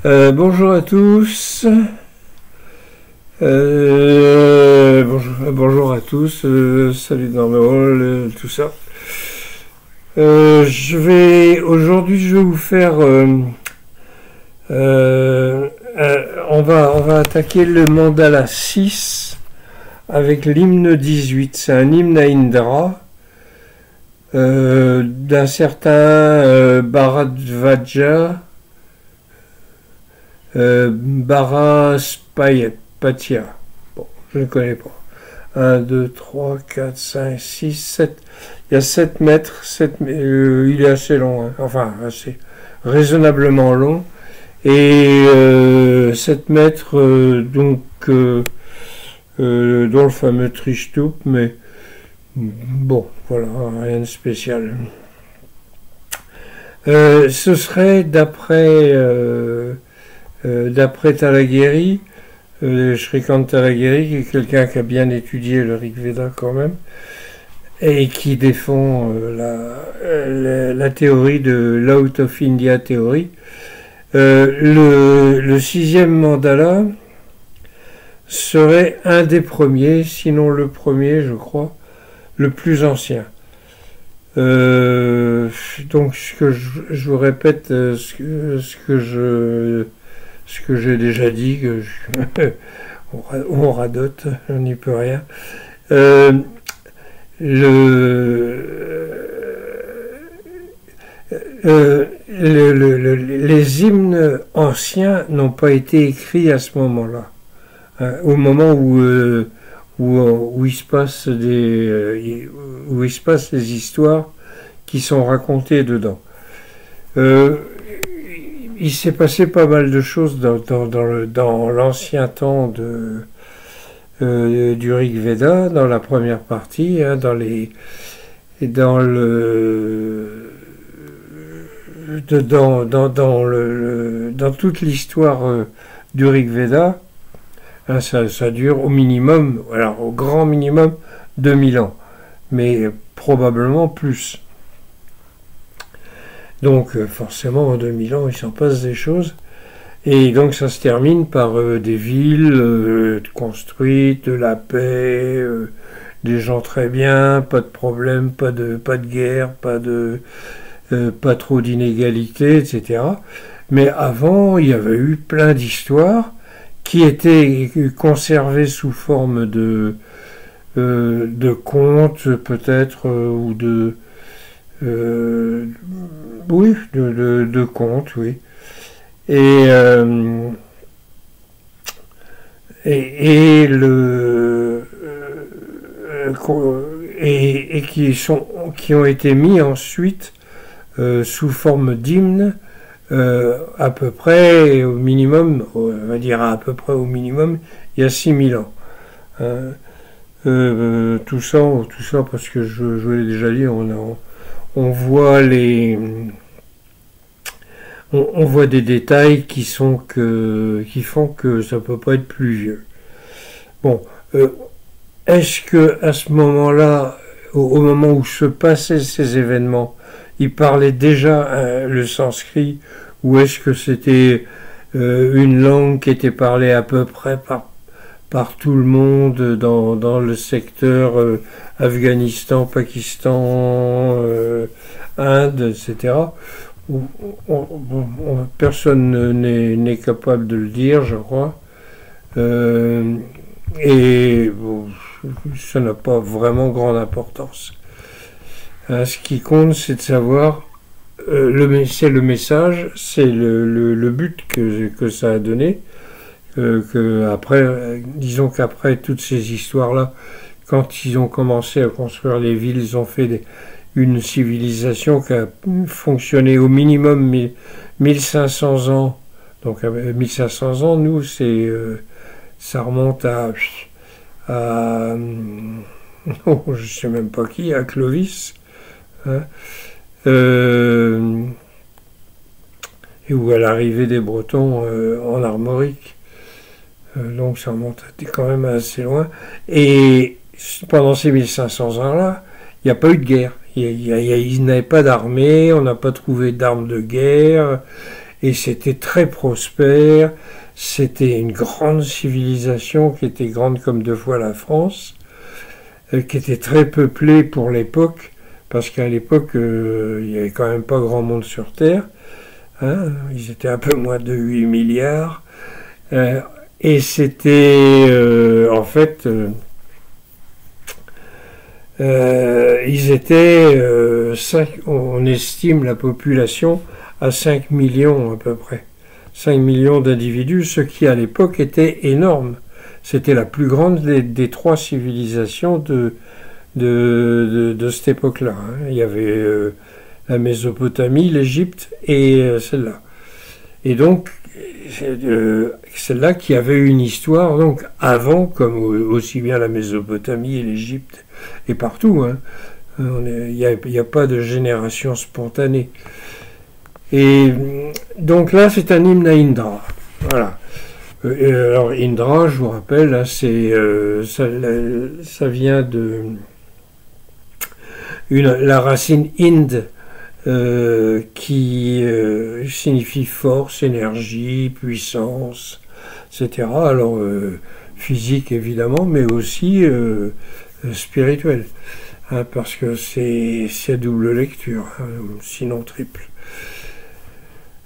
Bonjour à tous. Bonjour à tous. Salut dans le rôle, tout ça. Aujourd'hui, je vais vous faire. On va attaquer le mandala 6 avec l'hymne 18. C'est un hymne à Indra d'un certain Bharadvaja. Bharaspatia. Bon, je ne connais pas. 1, 2, 3, 4, 5, 6, 7. Il y a 7 mètres. Il est assez long. Hein. Enfin, assez raisonnablement long. Et 7 mètres, dont le fameux Trishtup. Mais bon, voilà, rien de spécial. Ce serait d'après Talageri, Shrikant Talageri, qui est quelqu'un qui a bien étudié le Rig Veda quand même, et qui défend la théorie de l'Out of India Theory. Le sixième mandala serait un des premiers, sinon le premier, je crois, le plus ancien. Donc je vous répète ce que j'ai déjà dit, on radote, on n'y peut rien. Les hymnes anciens n'ont pas été écrits à ce moment-là, hein, au moment où il se passe les histoires qui sont racontées dedans. Il s'est passé pas mal de choses dans l'ancien temps du Rig Veda, dans la première partie, hein, dans toute l'histoire du Rig Veda. Hein, ça dure au minimum, alors au grand minimum, 2000 ans, mais probablement plus. Donc forcément en 2000 ans il s'en passe des choses, et donc ça se termine par des villes construites, de la paix, des gens très bien, pas de problème, pas de guerre, pas trop d'inégalités, etc. Mais avant il y avait eu plein d'histoires qui étaient conservées sous forme de contes peut-être, ou de oui, de contes, oui. Et qui ont été mis ensuite sous forme d'hymnes, à peu près au minimum, on va dire à peu près au minimum, il y a 6000 ans. Tout ça parce que je l'ai déjà dit, on voit des détails qui font que ça peut pas être plus vieux. Bon, est-ce que à ce moment-là, au moment où se passaient ces événements, il parlait déjà le sanskrit, ou est-ce que c'était une langue qui était parlée à peu près par tout le monde dans le secteur Afghanistan, Pakistan, Inde, etc. Personne n'est capable de le dire, je crois. Et bon, ça n'a pas vraiment grande importance. Ce qui compte, c'est de savoir, c'est le message, c'est le but que ça a donné. Disons qu'après toutes ces histoires-là, quand ils ont commencé à construire les villes, ils ont fait une civilisation qui a fonctionné au minimum 1500 ans. Donc 1500 ans, nous, ça remonte à oh, je sais même pas qui, à Clovis, hein, et ou à l'arrivée des Bretons en Armorique. Donc ça remonte quand même assez loin. Et pendant ces 1500 ans-là, il n'y a pas eu de guerre. Il n'avait pas d'armée, on n'a pas trouvé d'armes de guerre. et c'était très prospère. C'était une grande civilisation qui était grande comme 2 fois la France, qui était très peuplée pour l'époque, parce qu'à l'époque, il n'y avait quand même pas grand monde sur Terre. Hein, ils étaient un peu moins de 8 milliards. Et c'était, en fait, ils étaient, on estime la population à 5 millions à peu près. 5 millions d'individus, ce qui à l'époque était énorme. C'était la plus grande des 3 civilisations de cette époque-là. Hein. Il y avait la Mésopotamie, l'Égypte et celle-là. Et donc, celle-là qui avait une histoire, donc avant, comme aussi bien la Mésopotamie et l'Égypte, et partout. Hein. Il n'y a pas de génération spontanée. Et donc là, c'est un hymne à Indra. Voilà. Alors Indra, je vous rappelle, là, ça vient de la racine Ind, qui signifie force, énergie, puissance, etc. Alors physique évidemment, mais aussi spirituel, hein, parce que c'est double lecture, hein, sinon triple.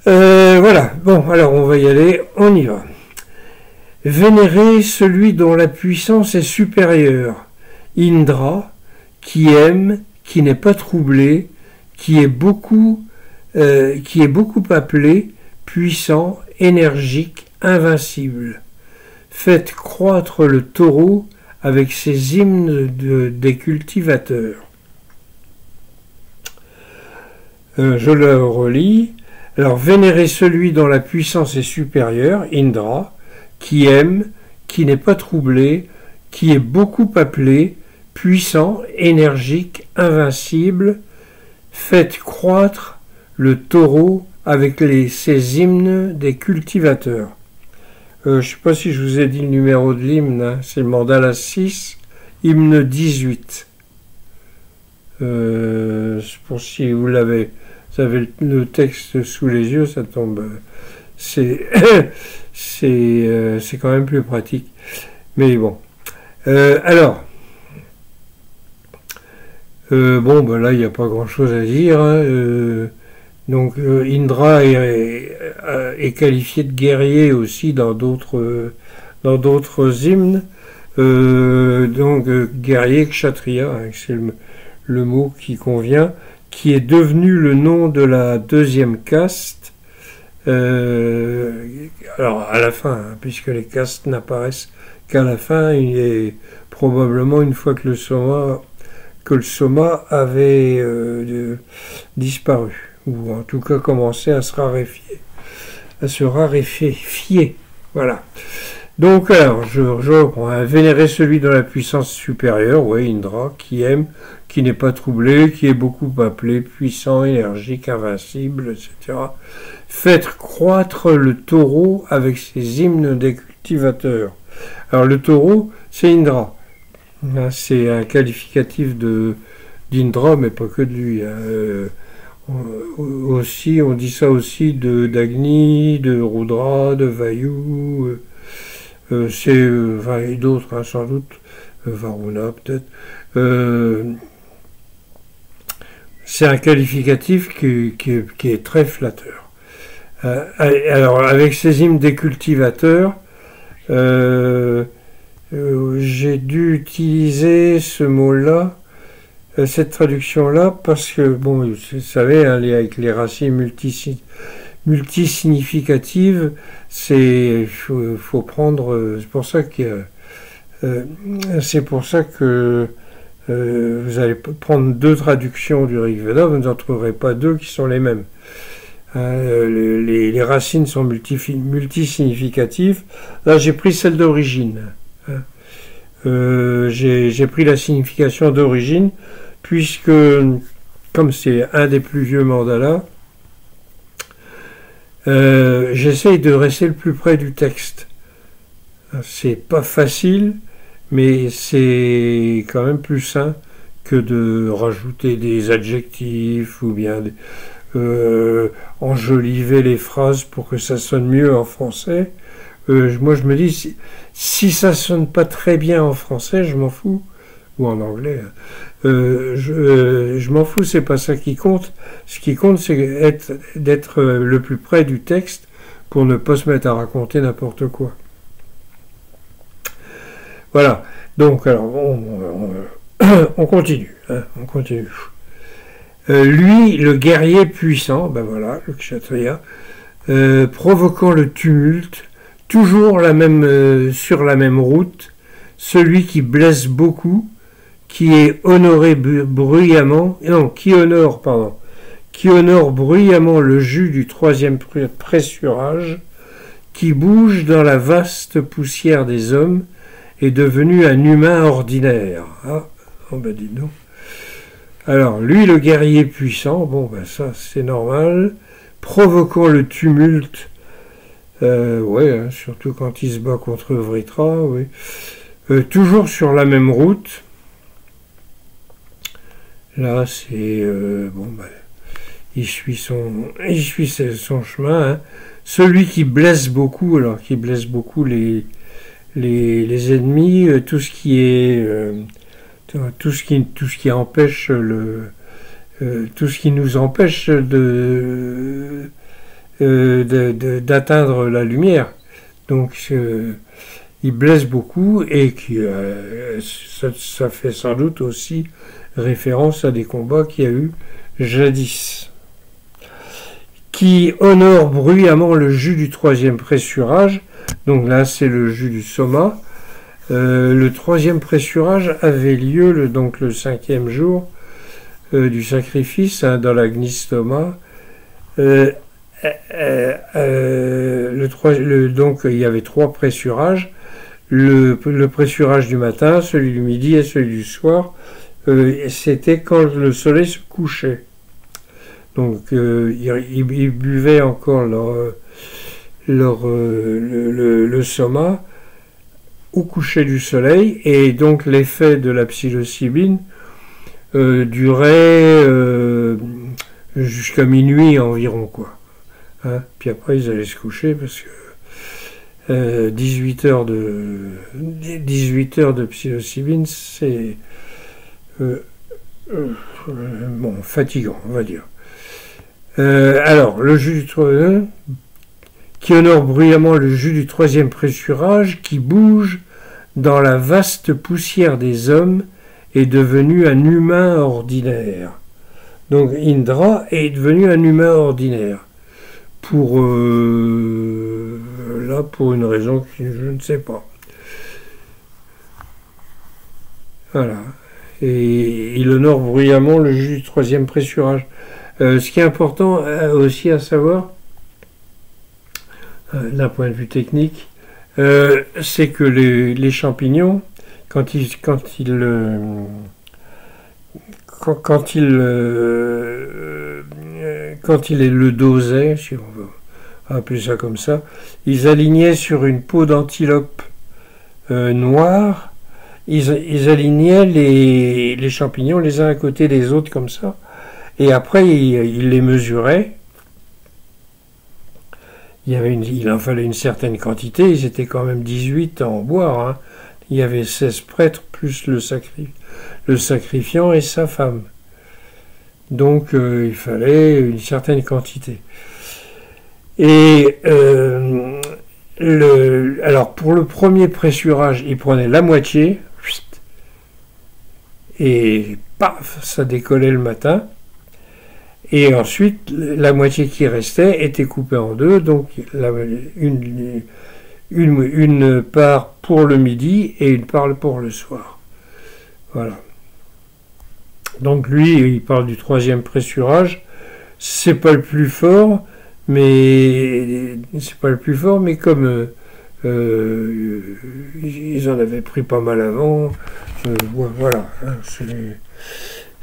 Voilà, bon, alors on va y aller, on y va. Vénérer celui dont la puissance est supérieure, Indra, qui aime, qui n'est pas troublé, qui est beaucoup appelé, puissant, énergique, invincible. Faites croître le taureau avec ses hymnes des cultivateurs. Je le relis. Alors, vénérez celui dont la puissance est supérieure, Indra, qui aime, qui n'est pas troublé, qui est beaucoup appelé, puissant, énergique, invincible. Faites croître le taureau avec ses hymnes des cultivateurs. Je ne sais pas si je vous ai dit le numéro de l'hymne, hein, c'est le mandala 6, hymne 18. Pour si vous avez le texte sous les yeux, ça tombe. C'est quand même plus pratique. Mais bon. Alors. Bon, ben là, il n'y a pas grand-chose à dire. Hein. Donc, Indra est qualifié de guerrier aussi dans d'autres hymnes. Donc, guerrier kshatriya, hein, c'est le mot qui convient, qui est devenu le nom de la 2e caste. Alors, à la fin, hein, puisque les castes n'apparaissent qu'à la fin, il est probablement une fois que le soma avait disparu, ou en tout cas commencé à se raréfier. Voilà. Donc, alors, je reprends. Hein, vénérer celui dont la puissance supérieure, oui, Indra, qui aime, qui n'est pas troublé, qui est beaucoup appelé, puissant, énergique, invincible, etc. Faites croître le taureau avec ses hymnes des cultivateurs. Alors, le taureau, c'est Indra. C'est un qualificatif d'Indra, mais pas que de lui. Hein. Aussi, on dit ça aussi d'Agni, de Rudra, de Vayu, et d'autres, hein, sans doute, Varuna peut-être. C'est un qualificatif qui est très flatteur. Alors, avec ces hymnes des cultivateurs, j'ai dû utiliser ce mot-là, cette traduction-là, parce que, bon, vous savez, hein, avec les racines multisignificatives, faut prendre, c'est pour ça que vous allez prendre 2 traductions du Rig Veda, vous n'en trouverez pas 2 qui sont les mêmes. Les racines sont multisignificatives. Là, j'ai pris celle d'origine. J'ai pris la signification d'origine, puisque, comme c'est un des plus vieux mandalas, j'essaye de rester le plus près du texte. C'est pas facile, mais c'est quand même plus sain que de rajouter des adjectifs ou bien enjoliver les phrases pour que ça sonne mieux en français. Moi, je me dis, si ça sonne pas très bien en français, je m'en fous, ou en anglais. Je m'en fous, c'est pas ça qui compte. Ce qui compte, c'est d'être le plus près du texte pour ne pas se mettre à raconter n'importe quoi. Voilà. Donc, alors, on continue. Hein, on continue. Lui, le guerrier puissant, ben voilà, le kshatriya, provoquant le tumulte, toujours sur la même route, celui qui blesse beaucoup, qui est honoré bruyamment, non, qui honore bruyamment le jus du troisième pressurage, qui bouge dans la vaste poussière des hommes, est devenu un humain ordinaire. Ah, oh ben dis donc. Alors, lui, le guerrier puissant, bon, ben ça, c'est normal, provoquant le tumulte, ouais, hein, surtout quand il se bat contre Vritra, oui. Toujours sur la même route. Là, c'est, bon, ben, il suit son chemin, hein. Celui qui blesse beaucoup, alors qui blesse beaucoup les ennemis, tout ce qui est tout ce qui empêche tout ce qui nous empêche d'atteindre la lumière. Donc il blesse beaucoup et ça fait sans doute aussi référence à des combats qu'il y a eu jadis. Qui honore bruyamment le jus du troisième pressurage. Donc là, c'est le jus du soma. Le troisième pressurage avait lieu donc le 5e jour du sacrifice, hein, dans l'Agnistoma. Donc il y avait 3 pressurages. Le pressurage du matin, celui du midi et celui du soir. C'était quand le soleil se couchait. Donc ils buvaient encore le soma au coucher du soleil, et donc l'effet de la psilocybine durait jusqu'à minuit environ, quoi. Hein, puis après ils allaient se coucher parce que 18 heures de psilocybine, c'est bon, fatigant, on va dire. Alors, le jus du troisième, qui honore bruyamment le jus du troisième pressurage, qui bouge dans la vaste poussière des hommes, est devenu un humain ordinaire. Donc Indra est devenu un humain ordinaire. Pour une raison que je ne sais pas. Voilà. Et il honore bruyamment le jus du troisième pressurage. Ce qui est important aussi à savoir, d'un point de vue technique, c'est que les champignons, quand il le dosait, si on veut appeler ça comme ça, ils alignaient sur une peau d'antilope noire, ils alignaient les champignons les uns à côté des autres comme ça, et après ils les mesuraient. Il en fallait une certaine quantité, ils étaient quand même 18 à en boire, hein. Il y avait 16 prêtres plus le sacrifiant et sa femme. Donc il fallait une certaine quantité. Et alors pour le premier pressurage, il prenait la moitié, et paf, ça décollait le matin. Et ensuite, la moitié qui restait était coupée en deux, donc une part pour le midi et une part pour le soir. Voilà. Donc lui, il parle du troisième pressurage. C'est pas le plus fort, mais comme ils en avaient pris pas mal avant, voilà. Hein,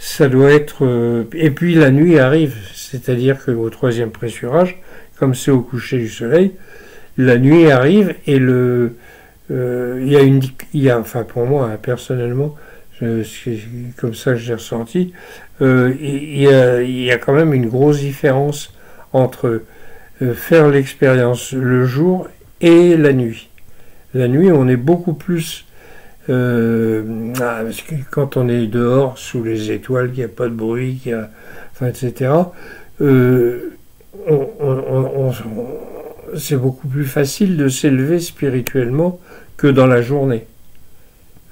ça doit être... et puis la nuit arrive, c'est-à-dire que au troisième pressurage, comme c'est au coucher du soleil, la nuit arrive et enfin pour moi, hein, personnellement, C'est comme ça que j'ai ressenti. Il y a quand même une grosse différence entre faire l'expérience le jour et la nuit. La nuit, on est beaucoup plus... parce que quand on est dehors, sous les étoiles, qu'il n'y a pas de bruit, enfin, etc., c'est beaucoup plus facile de s'élever spirituellement que dans la journée.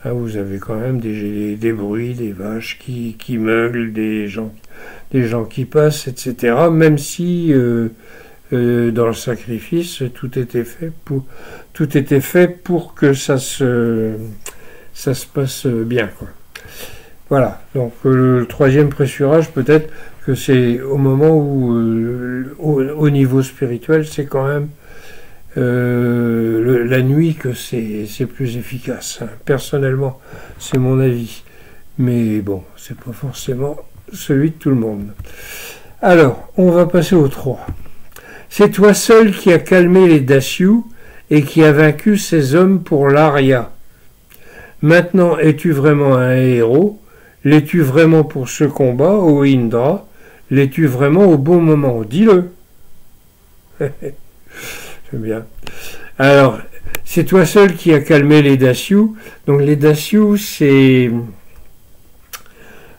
Ah, vous avez quand même des bruits, des vaches qui meulent, des gens qui passent, etc. Même si dans le sacrifice, tout était fait pour que ça se passe bien, quoi. Voilà. Donc le troisième pressurage, peut-être que c'est au moment où, au niveau spirituel, c'est quand même la nuit que c'est plus efficace. Hein. Personnellement, c'est mon avis. Mais bon, c'est pas forcément celui de tout le monde. Alors, on va passer au 3. C'est toi seul qui as calmé les Dasyus et qui as vaincu ces hommes pour l'Arya. Maintenant, es-tu vraiment un héros? L'es-tu vraiment pour ce combat, ô Indra? L'es-tu vraiment au bon moment? Dis-le. J'aime bien. Alors, c'est toi seul qui as calmé les Dasyus. Donc les Dasyus, c'est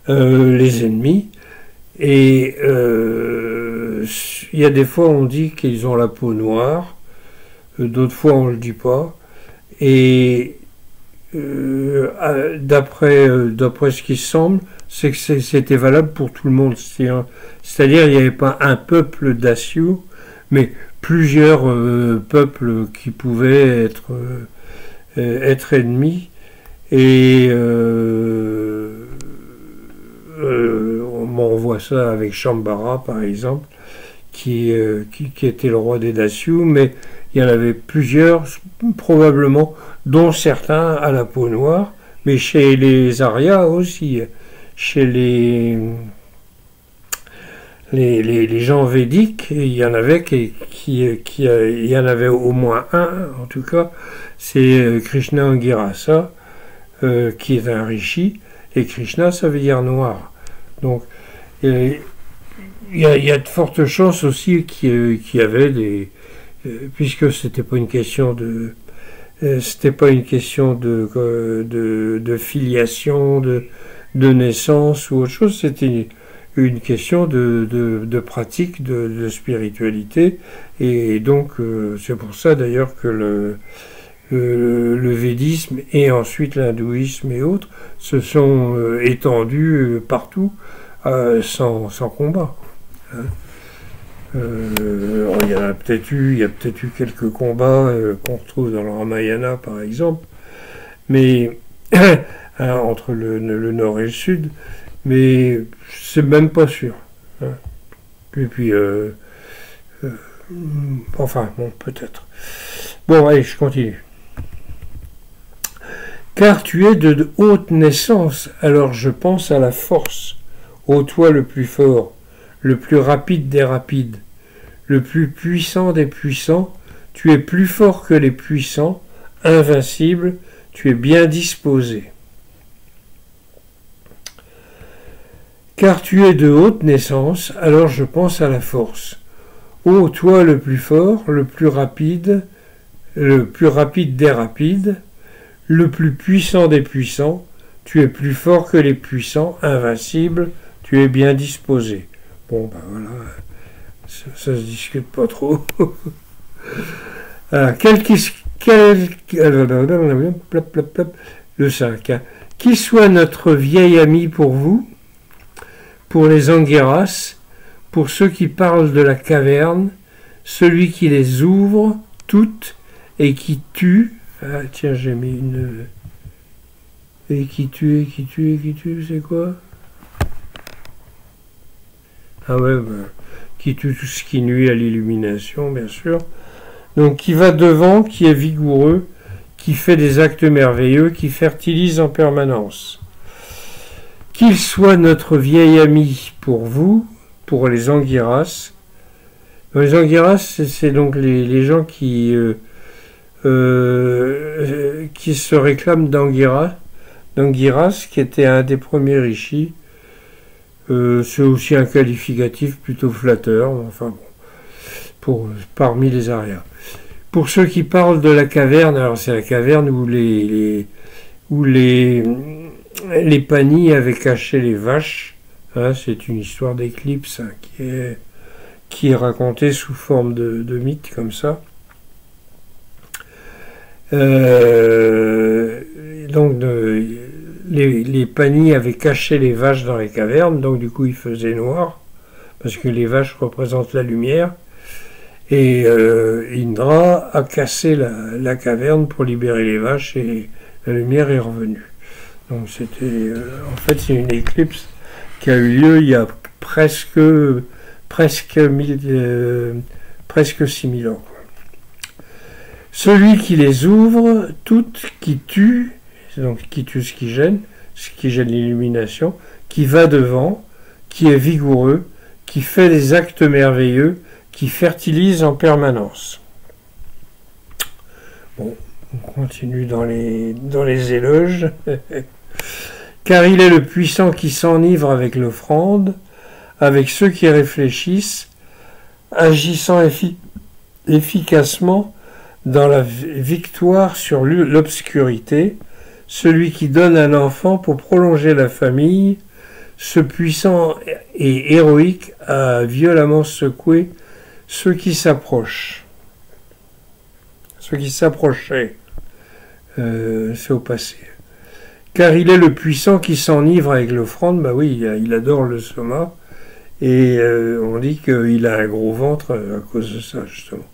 les ennemis. Et il y a des fois on dit qu'ils ont la peau noire, d'autres fois on ne le dit pas. Et d'après ce qui semble, c'est que c'était valable pour tout le monde. C'est-à-dire il n'y avait pas un peuple Dasyus, mais plusieurs peuples qui pouvaient être ennemis. Et on voit ça avec Shambhara, par exemple, qui était le roi des Dasyus, mais il y en avait plusieurs, probablement, dont certains à la peau noire, mais chez les Aryas aussi, chez les gens védiques, il y en avait il y en avait au moins un, en tout cas, c'est Krishna Angirasa, qui est un rishi, et Krishna, ça veut dire noir. Donc, il y a de fortes chances aussi qu'il y avait des... puisque c'était pas une question de... c'était pas une question de filiation, de naissance ou autre chose, c'était une question de pratique, de spiritualité, et donc c'est pour ça d'ailleurs que le védisme et ensuite l'hindouisme et autres se sont étendus partout sans combat. Hein. Il y a peut-être eu quelques combats qu'on retrouve dans le Ramayana par exemple, mais hein, entre le nord et le sud, mais c'est même pas sûr. Hein. Et puis enfin bon, peut-être. Bon, allez, je continue. Car tu es de haute naissance, alors je pense à la force, ô toi le plus fort, le plus rapide des rapides, le plus puissant des puissants, tu es plus fort que les puissants, invincible, tu es bien disposé. Car tu es de haute naissance, alors je pense à la force, ô toi le plus fort, le plus rapide des rapides, le plus puissant des puissants, tu es plus fort que les puissants, invincible, tu es bien disposé. Bon, ben voilà, ça se discute pas trop. Le 5. Hein. Qui soit notre vieil ami pour vous, pour les Anguirras, pour ceux qui parlent de la caverne, celui qui les ouvre toutes et qui tue. Ah tiens, j'ai mis une... Et qui tue, c'est quoi? Ah ouais, bah, qui tue tout ce qui nuit à l'illumination, bien sûr. Donc qui va devant, qui est vigoureux, qui fait des actes merveilleux, qui fertilise en permanence. Qu'il soit notre vieil ami pour vous, pour les Anguirras. Les Anguirras, c'est donc les gens qui se réclament d'Anguirra. d'Anguirras, qui était un des premiers rishis. C'est aussi un qualificatif plutôt flatteur, enfin bon, parmi les Aryas. Pour ceux qui parlent de la caverne, alors c'est la caverne où les panis avaient caché les vaches. Hein, c'est une histoire d'éclipse hein, qui est racontée sous forme de mythe comme ça. Donc les panis avaient caché les vaches dans les cavernes, donc du coup il faisait noir, parce que les vaches représentent la lumière, et Indra a cassé la caverne pour libérer les vaches, et la lumière est revenue. Donc c'était, en fait c'est une éclipse qui a eu lieu il y a presque 6000 ans. Celui qui les ouvre, toutes, qui tue, donc qui tue ce qui gêne l'illumination, qui va devant, qui est vigoureux, qui fait des actes merveilleux, qui fertilise en permanence. Bon, on continue dans les éloges. Car il est le puissant qui s'enivre avec l'offrande, avec ceux qui réfléchissent, agissant efficacement dans la victoire sur l'obscurité, celui qui donne un enfant pour prolonger la famille, ce puissant et héroïque a violemment secoué ceux qui s'approchent. Ceux qui s'approchaient, c'est au passé. Car il est le puissant qui s'enivre avec l'offrande, bah oui, il adore le soma, et on dit qu'il a un gros ventre à cause de ça, justement.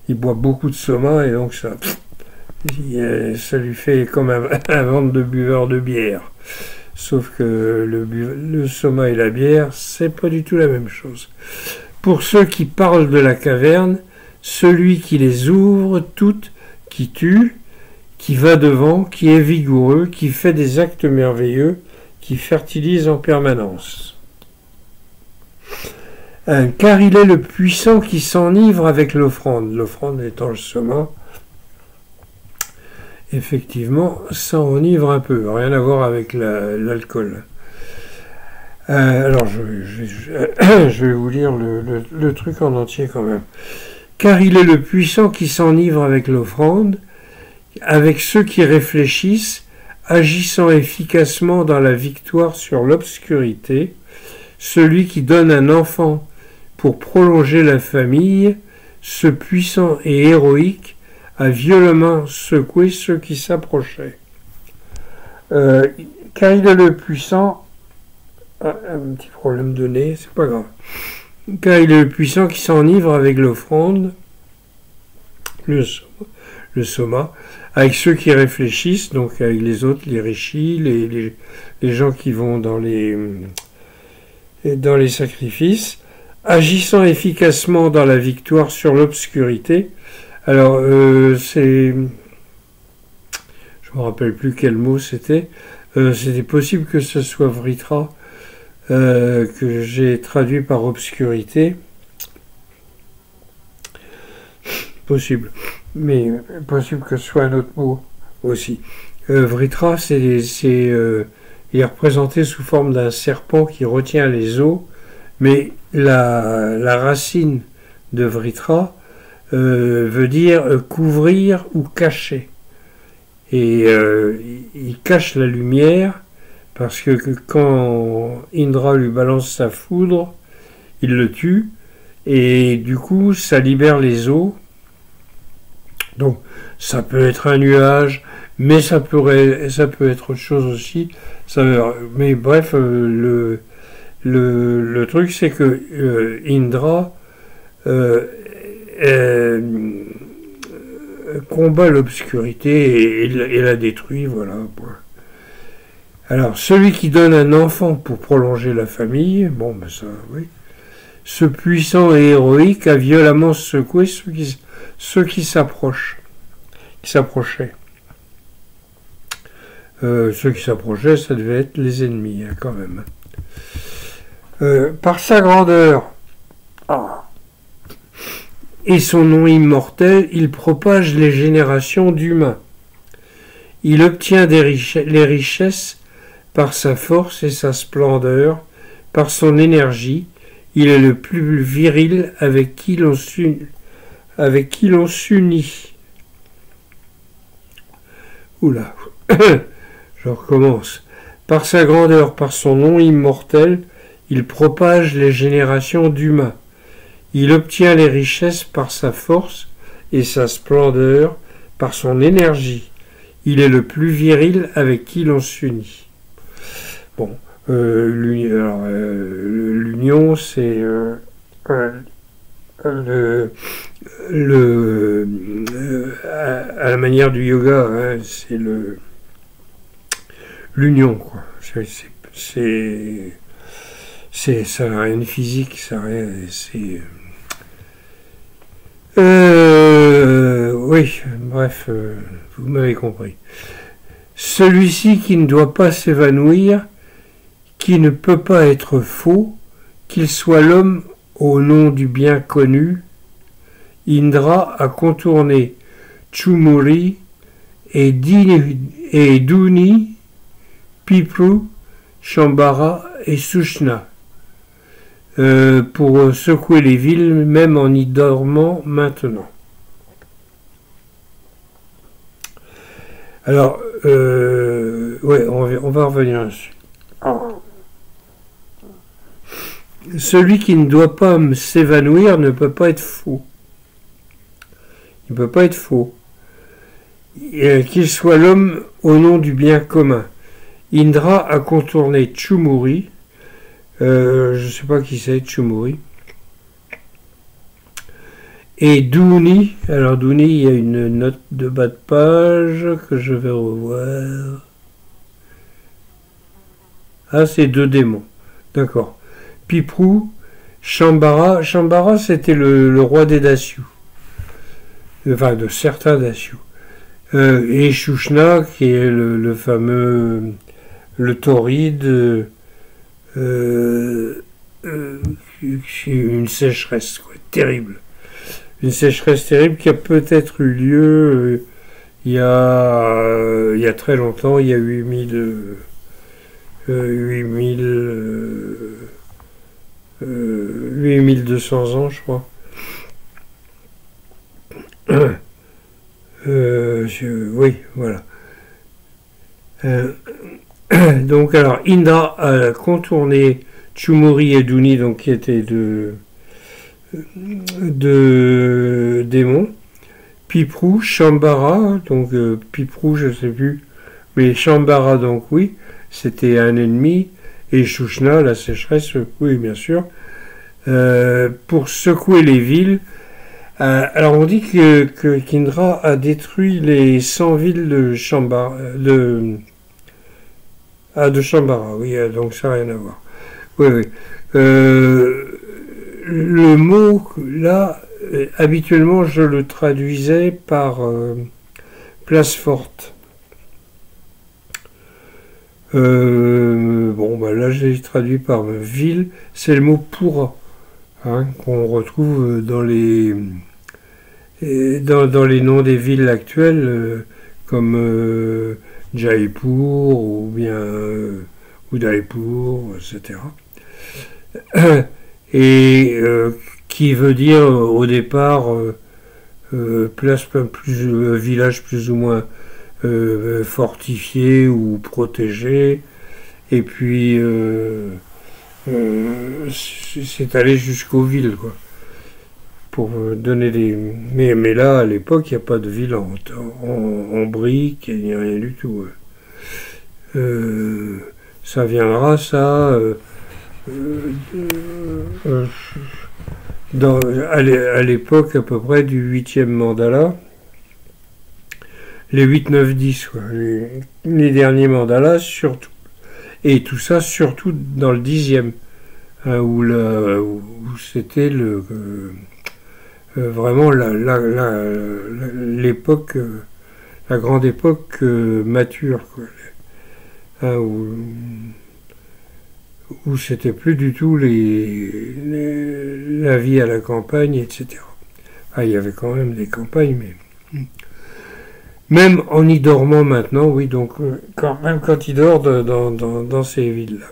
Il boit beaucoup de soma, et donc ça lui fait comme un ventre de buveur de bière. Sauf que le soma et la bière, c'est pas du tout la même chose. Pour ceux qui parlent de la caverne, celui qui les ouvre toutes, qui tue, qui va devant, qui est vigoureux, qui fait des actes merveilleux, qui fertilise en permanence. Car il est le puissant qui s'enivre avec l'offrande. L'offrande étant le soma. Effectivement, ça enivre un peu. Rien à voir avec l'alcool. Alors, je vais vous lire le truc en entier quand même. Car il est le puissant qui s'enivre avec l'offrande, avec ceux qui réfléchissent, agissant efficacement dans la victoire sur l'obscurité, celui qui donne un enfant pour prolonger la famille, ce puissant et héroïque a violemment secoué ceux qui s'approchaient. Car il est le puissant, un petit problème de nez, c'est pas grave. Car il est le puissant qui s'enivre avec l'offrande, le soma, avec ceux qui réfléchissent, donc avec les autres, les rishis, les gens qui vont dans les sacrifices, agissant efficacement dans la victoire sur l'obscurité. Alors, je me rappelle plus quel mot c'était. C'était possible que ce soit Vritra, que j'ai traduit par obscurité. Possible. Mais possible que ce soit un autre mot aussi. Vritra, il est représenté sous forme d'un serpent qui retient les eaux, mais la racine de Vritra veut dire couvrir ou cacher. Et il cache la lumière parce que quand Indra lui balance sa foudre, il le tue et du coup ça libère les eaux. Donc ça peut être un nuage, mais ça peut être autre chose aussi. Mais bref, le truc c'est que Indra combat l'obscurité et la détruit, voilà. Alors, celui qui donne un enfant pour prolonger la famille, bon, ben ça, oui. Ce puissant et héroïque a violemment secoué ceux qui s'approchaient. Ceux qui s'approchaient, ça devait être les ennemis, hein, quand même. Par sa grandeur et son nom immortel, il propage les générations d'humains. Il obtient les richesses par sa force et sa splendeur, par son énergie. Il est le plus viril avec qui l'on s'unit. Oula, je recommence. Par sa grandeur, par son nom immortel, il propage les générations d'humains. Il obtient les richesses par sa force et sa splendeur, par son énergie. Il est le plus viril avec qui l'on s'unit. Bon, l'union, c'est à la manière du yoga, hein, c'est l'union, quoi. Ça n'a rien de physique, ça n'a rien. Oui, bref, vous m'avez compris. Celui-ci qui ne doit pas s'évanouir, qui ne peut pas être faux, qu'il soit l'homme au nom du bien connu, Indra a contourné Chumuri et Duni, Pipru, Shambhara et Sushna pour secouer les villes, même en y dormant maintenant. Alors, ouais, on va revenir là-dessus. Celui qui ne doit pas s'évanouir ne peut pas être faux. Il ne peut pas être faux. Qu'il soit l'homme au nom du bien commun. Indra a contourné Chumuri. Je ne sais pas qui c'est, Chumuri. Et Duni. Alors Duni, il y a une note de bas de page que je vais revoir. Ah, c'est 2 démons. D'accord. Pipru, Shambhara. Shambhara, c'était le roi des Dasyus. Enfin, de certains Dasyus. Et Shushna, qui est le fameux, le tauride, une sécheresse, quoi, terrible. Une sécheresse terrible qui a peut-être eu lieu il y a très longtemps, il y a 8200 ans, je crois. Oui, voilà. Donc, alors, Indra a contourné Chumuri et Duni, donc qui étaient deux démons. Pipru, Shambhara, donc Pipru, je ne sais plus, mais Shambhara, donc oui, c'était un ennemi, et Shushna, la sécheresse, oui, bien sûr, pour secouer les villes. Alors on dit que Indra a détruit les 100 villes de Shambhara, de Shambhara, oui, donc ça n'a rien à voir. Oui, oui. Le mot, là, habituellement, je le traduisais par place forte. Bon, bah là, je l'ai traduit par ville. C'est le mot Pura, hein, qu'on retrouve dans les noms des villes actuelles, comme Jaipur ou bien Udaipur, etc. Et qui veut dire au départ village plus ou moins fortifié ou protégé, et puis c'est allé jusqu'aux villes, quoi, pour donner des... Mais là, à l'époque, il n'y a pas de ville en briques, il n'y a rien du tout. Ça viendra, ça... à l'époque à peu près du 8e mandala, les 8, 9, 10, quoi, les derniers mandalas surtout, et tout ça surtout dans le 10e, hein, où c'était vraiment l'époque, la grande époque mature, quoi, hein, où c'était plus du tout la vie à la campagne, etc. Ah, il y avait quand même des campagnes, mais... Même en y dormant maintenant, oui, donc même quand il dort dans ces villes-là.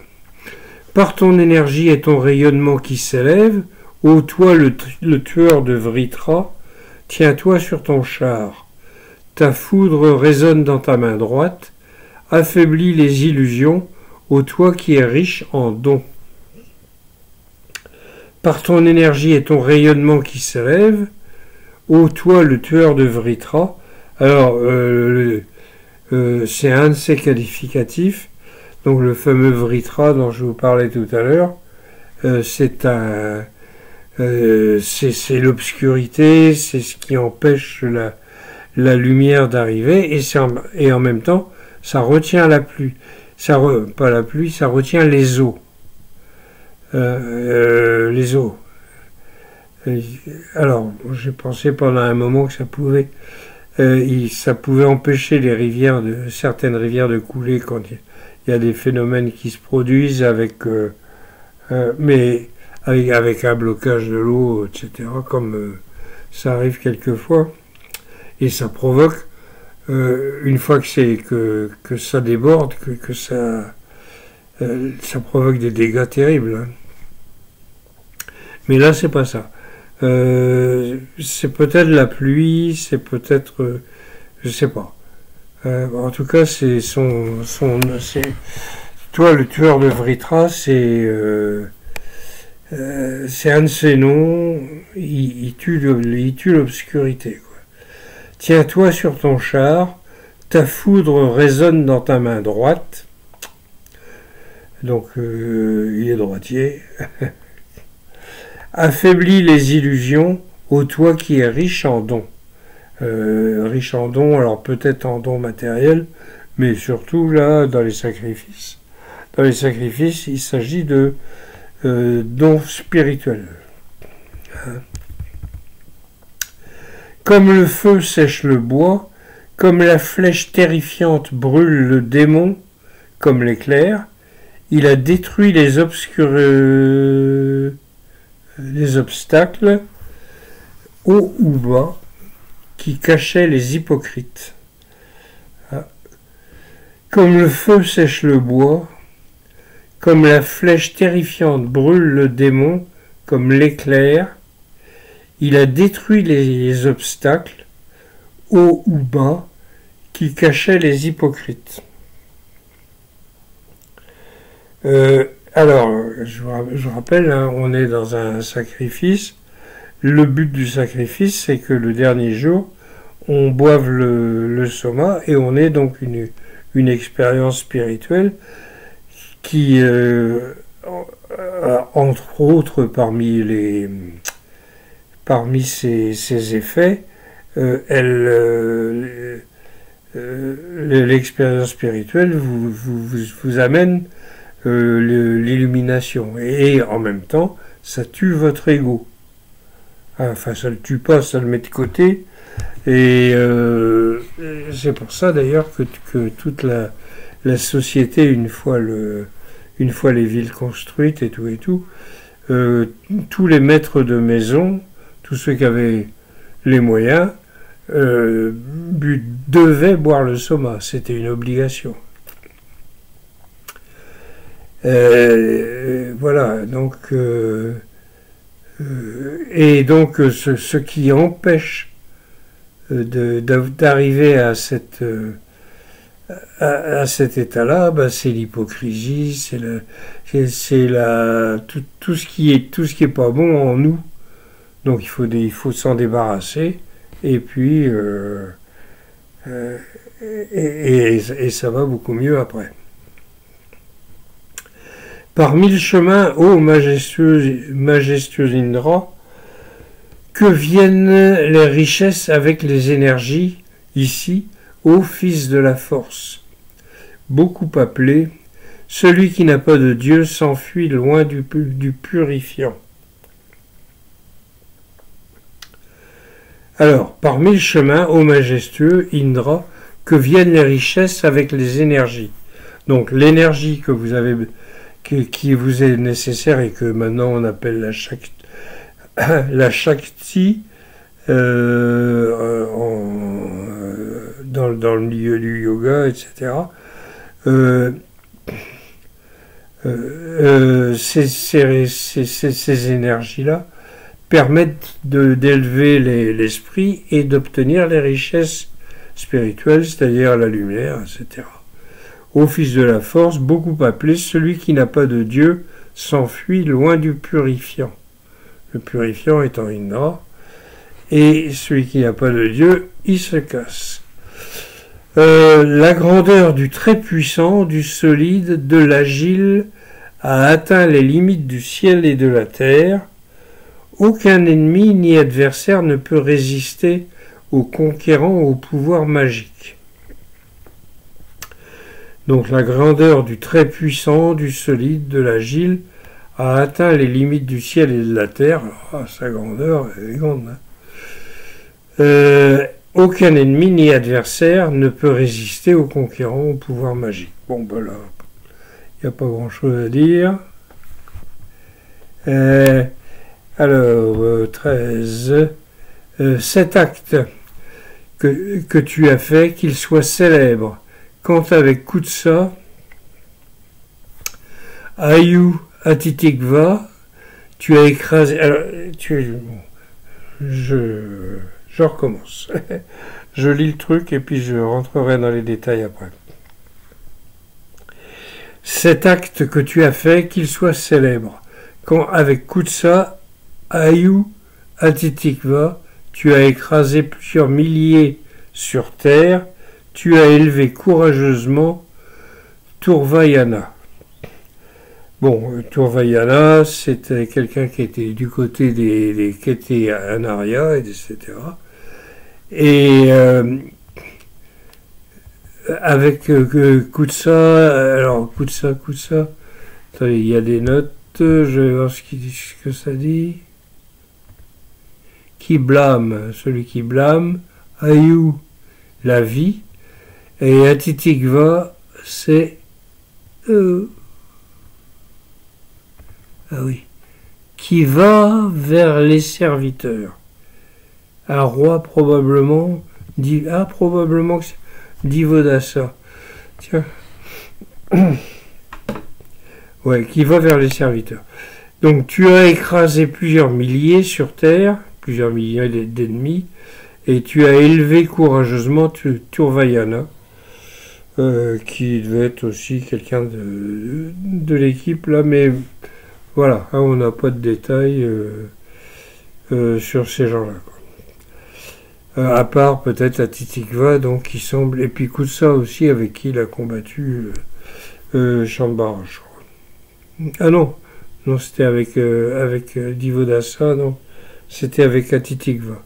Par ton énergie et ton rayonnement qui s'élève, ô toi le tueur de Vritra, tiens-toi sur ton char. Ta foudre résonne dans ta main droite, affaiblis les illusions, ô toi qui es riche en dons. Par ton énergie et ton rayonnement qui s'élève, ô toi le tueur de Vritra. Alors, c'est un de ces qualificatifs, donc le fameux Vritra dont je vous parlais tout à l'heure, c'est l'obscurité, c'est ce qui empêche la lumière d'arriver, et en même temps, ça retient la pluie. Pas la pluie, ça retient les eaux. Les eaux. Alors, j'ai pensé pendant un moment que ça pouvait empêcher certaines rivières de couler quand il y a des phénomènes qui se produisent avec un blocage de l'eau, etc., comme ça arrive quelquefois, et ça provoque, une fois que ça déborde, que ça provoque des dégâts terribles. Hein. Mais là, c'est pas ça. C'est peut-être la pluie, c'est peut-être, je sais pas. En tout cas, c'est toi, le tueur de Vritra, c'est un de ses noms. Il tue l'obscurité. Tiens-toi sur ton char, ta foudre résonne dans ta main droite. Donc, il est droitier. Affaiblis les illusions, ô toi qui es riche en dons. Riche en dons, alors peut-être en dons matériels, mais surtout là, dans les sacrifices. Dans les sacrifices, il s'agit de dons spirituels. Hein. Comme le feu sèche le bois, comme la flèche terrifiante brûle le démon, comme l'éclair, il a détruit les obstacles, haut ou bas, qui cachaient les hypocrites. Comme le feu sèche le bois, comme la flèche terrifiante brûle le démon, comme l'éclair, il a détruit les obstacles, haut ou bas, qui cachaient les hypocrites. Alors, je rappelle, hein, on est dans un sacrifice. Le but du sacrifice, c'est que le dernier jour, on boive le soma, et on ait donc une expérience spirituelle qui, entre autres, parmi ses effets, l'expérience spirituelle vous amène l'illumination, et en même temps ça tue votre ego. Enfin, ça le tue pas, ça le met de côté, et c'est pour ça d'ailleurs que toute la société, une fois les villes construites et tout, tous les maîtres de maison, tous ceux qui avaient les moyens, devaient boire le soma, c'était une obligation. Voilà, donc et donc ce qui empêche d'arriver à cet état-là, bah, c'est l'hypocrisie, c'est tout ce qui est pas bon en nous. Donc il faut s'en débarrasser, et puis et ça va beaucoup mieux après. Par 1000 chemins, ô majestueux Indra, que viennent les richesses avec les énergies, ici, ô fils de la force. Beaucoup appelé, celui qui n'a pas de Dieu s'enfuit loin du purifiant. Alors, par 1000 chemins, ô majestueux Indra, que viennent les richesses avec les énergies. Donc l'énergie que vous avez, qui vous est nécessaire et que maintenant on appelle la Shakti, dans dans le milieu du yoga, etc. Ces énergies-là permettent d'élever l'esprit et d'obtenir les richesses spirituelles, c'est-à-dire la lumière, etc. Ô fils de la force, beaucoup appelé, celui qui n'a pas de Dieu s'enfuit loin du purifiant. Le purifiant étant Indra, et celui qui n'a pas de Dieu, il se casse. La grandeur du très puissant, du solide, de l'agile a atteint les limites du ciel et de la terre. Aucun ennemi ni adversaire ne peut résister au conquérant au pouvoir magique. Donc la grandeur du très puissant, du solide, de l'agile a atteint les limites du ciel et de la terre. Sa grandeur est grande. Aucun ennemi ni adversaire ne peut résister au conquérant au pouvoir magique. Bon, ben là, il n'y a pas grand-chose à dire. Alors, 13. Cet acte que tu as fait, qu'il soit célèbre, quand avec Kutsa, Ayu Atitikva, tu as écrasé... Alors, je recommence. Je lis le truc et puis je rentrerai dans les détails après. Cet acte que tu as fait, qu'il soit célèbre, quand avec Kutsa, Ayu Atitikva, tu as écrasé plusieurs milliers sur terre, tu as élevé courageusement Turvayana. Bon, Turvayana, c'était quelqu'un qui était du côté des Kété Anaria, etc. Et avec Kutsa, alors Kutsa, attendez, il y a des notes, je vais voir ce que ça dit. Qui blâme, celui qui blâme, Ayu, la vie, et Atitikva, c'est qui va vers les serviteurs. Un roi probablement, probablement que c'est Divodasa. Tiens. Ouais, qui va vers les serviteurs. Donc tu as écrasé plusieurs milliers sur terre, plusieurs milliers d'ennemis, et tu as élevé courageusement Turvayana, qui devait être aussi quelqu'un de l'équipe là, mais voilà, hein, on n'a pas de détails sur ces gens-là. À part peut-être Atitikva, donc qui semble, et puis Kutsa aussi, avec qui il a combattu Shambhara, je crois. Ah non, c'était avec Divodasa, non, c'était avec Atitikva.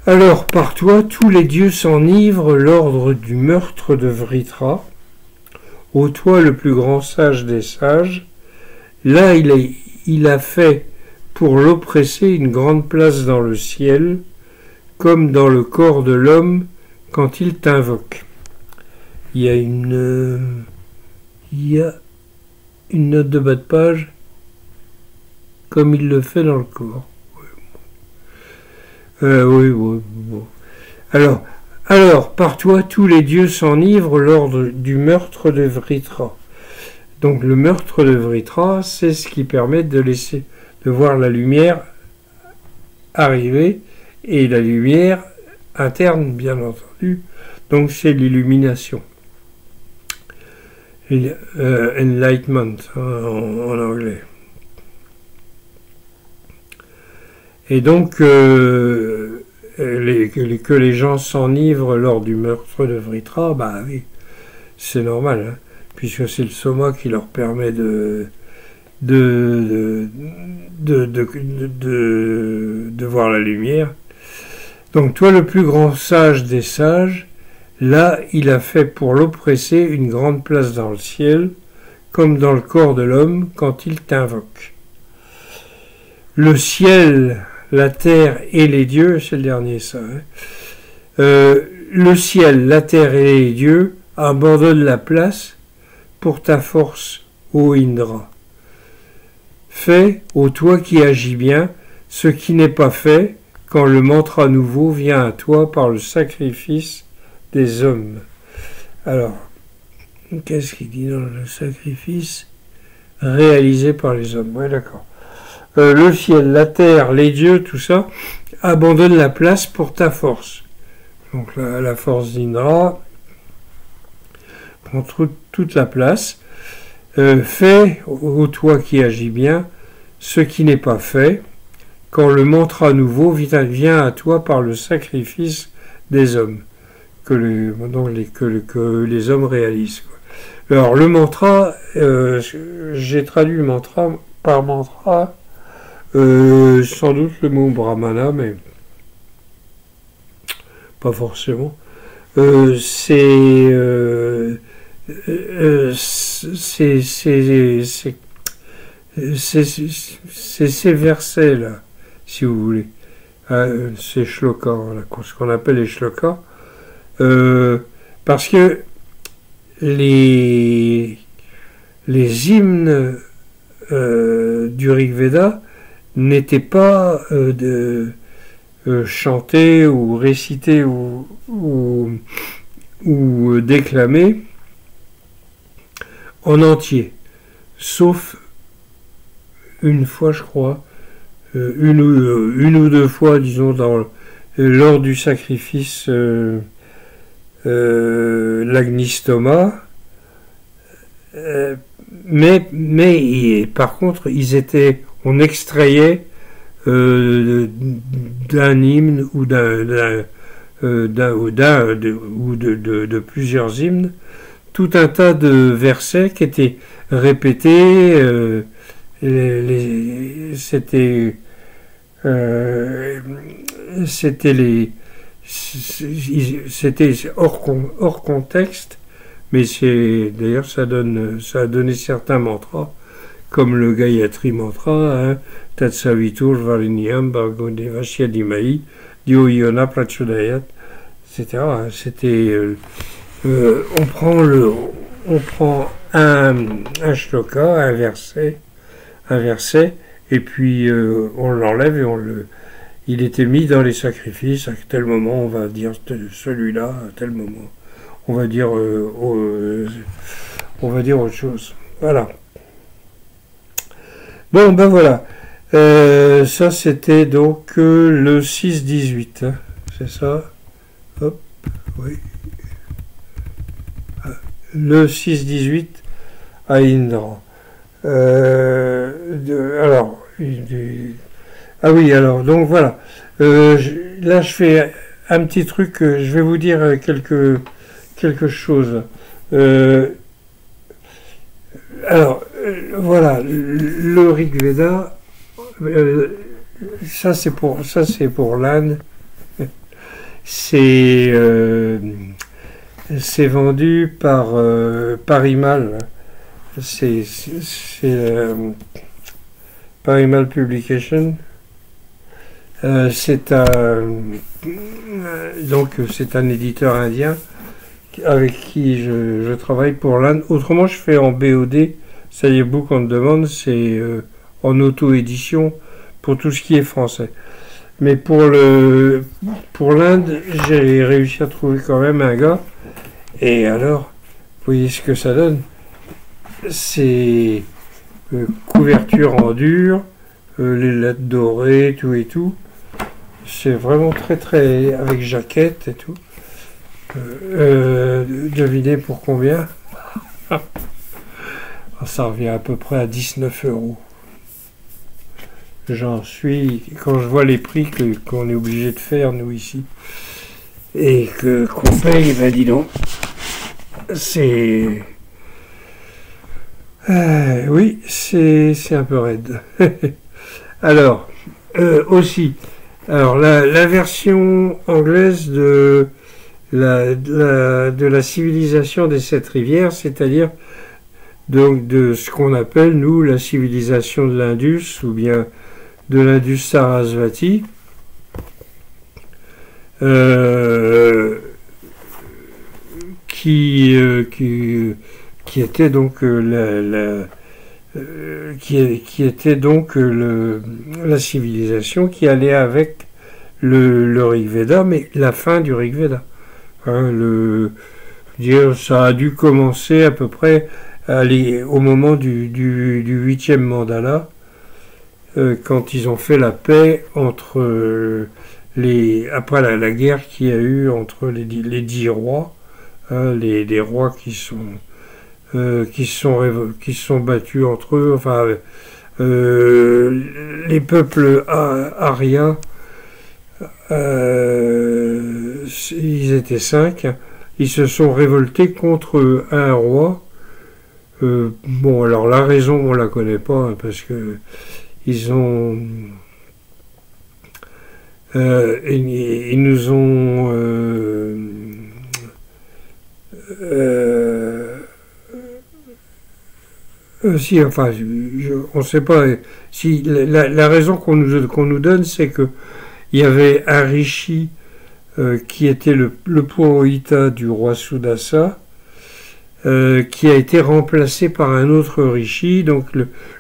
Alors, par toi, tous les dieux s'enivrent l'ordre du meurtre de Vritra. Ô toi, le plus grand sage des sages, là il a fait pour l'oppresser une grande place dans le ciel, comme dans le corps de l'homme quand il t'invoque. Il y a une note de bas de page, comme il le fait dans le corps. Oui, bon. Alors, par toi, tous les dieux s'enivrent lors du meurtre de Vritra. Donc, le meurtre de Vritra, c'est ce qui permet de voir la lumière arriver, et la lumière interne, bien entendu. Donc, c'est l'illumination. Enlightenment, en anglais. Et donc, que les gens s'enivrent lors du meurtre de Vritra, bah oui, c'est normal, hein, puisque c'est le soma qui leur permet de voir la lumière. Donc, toi, le plus grand sage des sages, là, il a fait pour l'oppresser une grande place dans le ciel, comme dans le corps de l'homme quand il t'invoque. Le ciel, la terre et les dieux, c'est le dernier ça. Hein. Le ciel, la terre et les dieux abandonnent la place pour ta force, ô Indra. Fais, ô toi qui agis bien, ce qui n'est pas fait quand le mantra nouveau vient à toi par le sacrifice des hommes. Alors, qu'est-ce qu'il dit dans le sacrifice réalisé par les hommes? Ouais, d'accord. Le ciel, la terre, les dieux, tout ça, abandonne la place pour ta force. Donc la force d'Indra prend toute la place. Fais, ô toi qui agis bien, ce qui n'est pas fait, quand le mantra nouveau vient à toi par le sacrifice des hommes, que les hommes réalisent. Alors le mantra, j'ai traduit le mantra par mantra, sans doute le mot brahmana, mais pas forcément. C'est ces versets-là, si vous voulez, ces shlokas, ce qu'on appelle les shlokas, parce que les hymnes du Rig Veda n'étaient pas chantés ou récités ou déclamés en entier, sauf une fois, je crois, une ou deux fois, disons, lors du sacrifice l'Agnistoma, mais par contre, on extrayait d'un hymne ou de plusieurs hymnes tout un tas de versets qui étaient répétés. C'était hors contexte, mais d'ailleurs ça a donné certains mantras comme le Gayatri mantra, Tatsavitur Variniam Bhargo Devasya Dimai Dio Yona Prachodayat, etc. C'était on prend un shloka, un verset, et puis on l'enlève et il était mis dans les sacrifices. À tel moment, on va dire celui-là. À tel moment, on va dire autre chose. Voilà. Bon, ben voilà. Ça, c'était donc le 6-18. Hein, c'est ça. Hop, oui. Le 6-18 à Indra. Alors, ah oui, alors, donc voilà. Là, je fais un petit truc, je vais vous dire quelque chose. Alors, voilà, le Rig Veda, ça c'est pour l'Inde. C'est vendu par Parimal. C'est Parimal Publication. C'est un éditeur indien avec qui je travaille pour l'Inde. Autrement, je fais en BOD. Ça y est, Book on Demand, c'est en auto-édition pour tout ce qui est français. Mais pour l'Inde, j'ai réussi à trouver quand même un gars. Et alors, vous voyez ce que ça donne. C'est couverture en dur, les lettres dorées, tout et tout. C'est vraiment très très avec jaquette et tout. Devinez pour combien? Ça revient à peu près à 19 €. J'en suis, quand je vois les prix qu'on est obligé de faire nous ici et qu'on paye, ben dis donc, c'est oui, c'est un peu raide. Alors aussi, alors la version anglaise de la civilisation des 7 rivières, c'est-à-dire donc de ce qu'on appelle nous la civilisation de l'Indus ou bien de l'Indus Sarasvati, qui était donc qui était donc la civilisation qui allait avec le Rig Veda, mais la fin du Rig Veda. Hein, dire, ça a dû commencer à peu près au moment du 8e mandala, quand ils ont fait la paix entre après la guerre qu'il y a eu entre les 10 rois, hein, les rois qui se sont battus entre eux, enfin les peuples ariens, ils étaient 5, ils se sont révoltés contre un roi. Bon, alors la raison on la connaît pas, hein, parce que ils nous ont si, enfin, on ne sait pas si la raison qu'on nous donne, c'est que il y avait un rishi qui était le purohita du roi Sudasa, qui a été remplacé par un autre rishi. Donc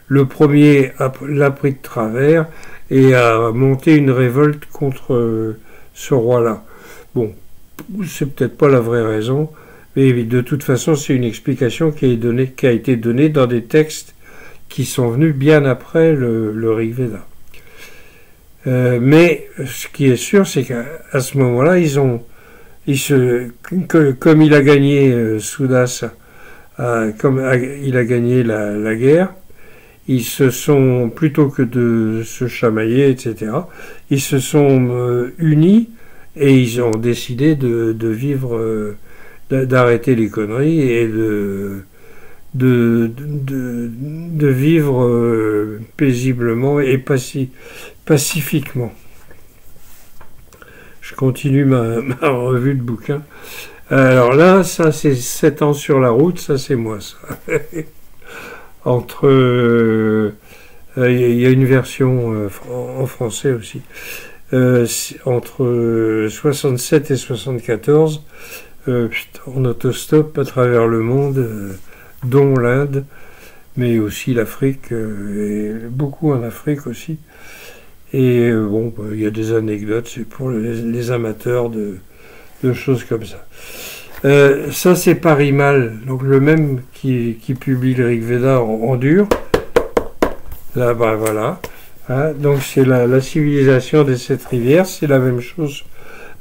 le premier l'a pris de travers et a monté une révolte contre ce roi-là. Bon, c'est peut-être pas la vraie raison, mais de toute façon c'est une explication qui a été donnée dans des textes qui sont venus bien après le Rig Veda. Mais ce qui est sûr, c'est qu'à ce moment-là, comme il a gagné Sudasa, comme il a gagné la guerre, ils se sont, plutôt que de se chamailler, etc., ils se sont unis et ils ont décidé de vivre, d'arrêter les conneries et de vivre paisiblement et pacifiquement. Je continue ma revue de bouquins. Alors là, ça c'est 7 ans sur la route, ça c'est moi, ça. Il y a une version en français aussi. Entre 67 et 74, en autostop à travers le monde, dont l'Inde, mais aussi l'Afrique, et beaucoup en Afrique aussi. Et bon, il y a des anecdotes, c'est pour les amateurs de choses comme ça. Ça c'est Parimal, donc le même qui publie le Rig Veda en dur. Là, bah voilà. Hein, donc c'est la civilisation des 7 rivières, c'est la même chose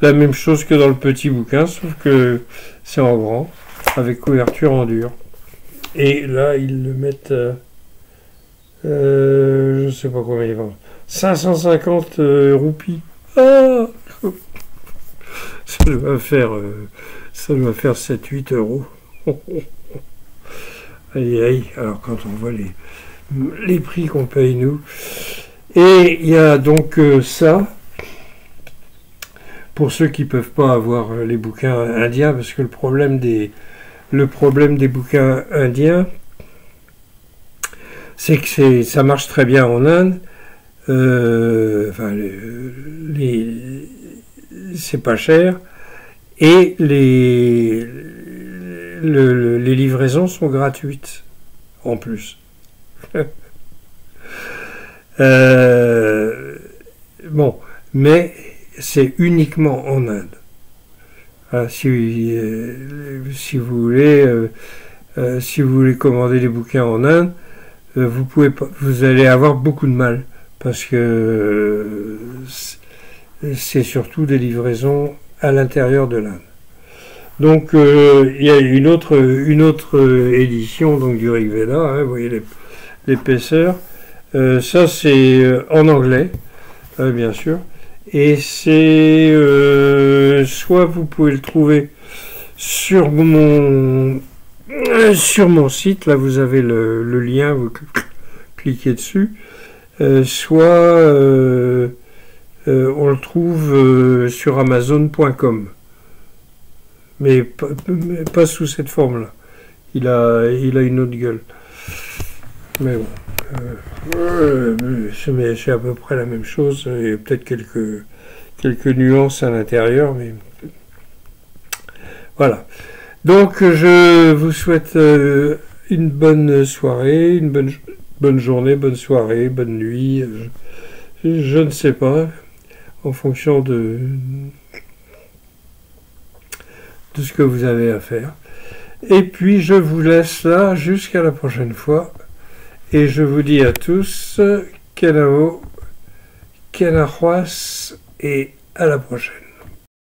que dans le petit bouquin, sauf que c'est en grand, avec couverture en dur. Et là, ils le mettent, je sais pas combien ils vendent, 550 roupies. Ah, ça doit faire 7-8 euros. Aïe aïe, alors quand on voit les prix qu'on paye nous. Et il y a donc ça, pour ceux qui ne peuvent pas avoir les bouquins indiens, parce que le problème des bouquins indiens, c'est que ça marche très bien en Inde. C'est pas cher. Et les livraisons sont gratuites, en plus. Bon, mais c'est uniquement en Inde. Alors, si vous voulez commander des bouquins en Inde, vous allez avoir beaucoup de mal, parce que c'est surtout des livraisons à l'intérieur de l'Inde. Donc il y a une autre édition donc du Rig Veda, hein, vous voyez l'épaisseur. Ça c'est en anglais, bien sûr, et c'est soit vous pouvez le trouver sur mon site, là vous avez le lien, vous cliquez dessus, soit on le trouve sur Amazon.com, mais pas sous cette forme-là. Il a une autre gueule. Mais bon, c'est à peu près la même chose. Il y a peut-être quelques nuances à l'intérieur, mais voilà. Donc je vous souhaite une bonne soirée, une bonne journée, bonne soirée, bonne nuit. Je ne sais pas, en fonction de de ce que vous avez à faire. Et puis je vous laisse là jusqu'à la prochaine fois. Et je vous dis à tous, Kenao, Kenahuas, et à la prochaine.